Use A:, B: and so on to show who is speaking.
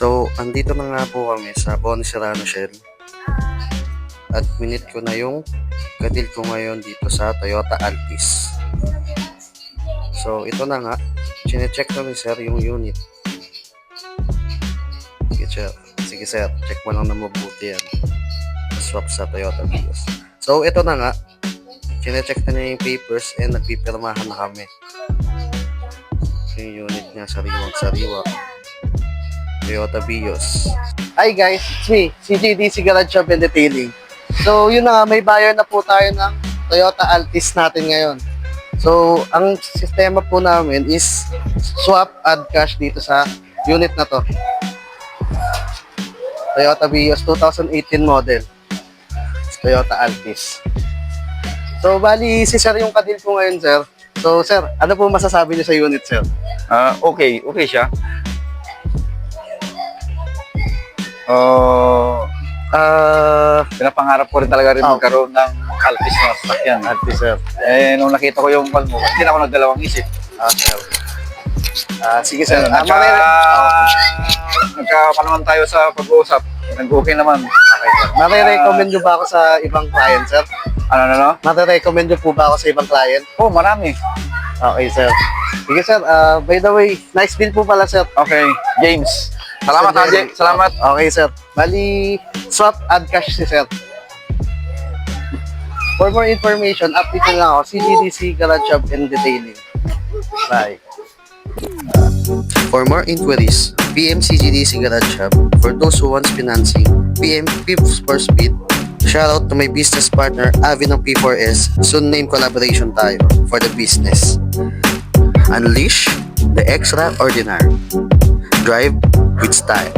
A: So, andito na nga po kami sa Bonnie Serrano Shell. At minute ko na yung gadil ko ngayon dito sa Toyota Altis. So, ito na nga. Chine-check na ni sir yung unit. Sige sir, check mo lang na mabuti yan. Swap sa Toyota Vios. So, ito na nga. Chine-check na niya yung papers and nagpipirmahan na kami. Yung unit niya, sariwang-sariwa. Toyota Vios. Hi guys, it's me, CJDC Garage Shop and Detailing. So, yun na nga, may buyer na po tayo ng Toyota Altis natin ngayon. So, ang sistema po namin is swap, add cash dito sa unit na to. Toyota Vios 2018 model. Toyota Altis. So, bali, si sir yung kadil po ngayon, sir. So, sir, ano po masasabi niyo sa unit, sir?
B: Okay siya. Pinapangarap ko rin talaga rin magkaroon ng Altis na sasakyan.
A: Altis, sir.
B: Nung nakita ko yung call mo, hindi na ako nagdalawang isip.
A: Sir. Sige, sir.
B: Nagkapanaman tayo sa pag-uusap. Nag-okay naman.
A: Okay, sir. Nare-recommend nyo ba ako sa ibang client, sir?
B: Ano?
A: Nare-recommend nyo po ba ako sa ibang client?
B: Marami.
A: Okay, sir. Sige, sir. By the way, nice deal po pala, sir.
B: Okay, James. Salamat,
A: Sir
B: Haji. Salamat.
A: Okay, sir. Bali, swap, add cash si sir. For more information, update nyo lang ako, CGDC Garage Shop and Detailing. Bye. For more inquiries, PM CGDC Garage Shop. For those who wants financing, PM Pips for Speed. Shoutout to my business partner, Avi ng P4S. Soon name collaboration tayo for the business. Unleash the extraordinary. Drive with style.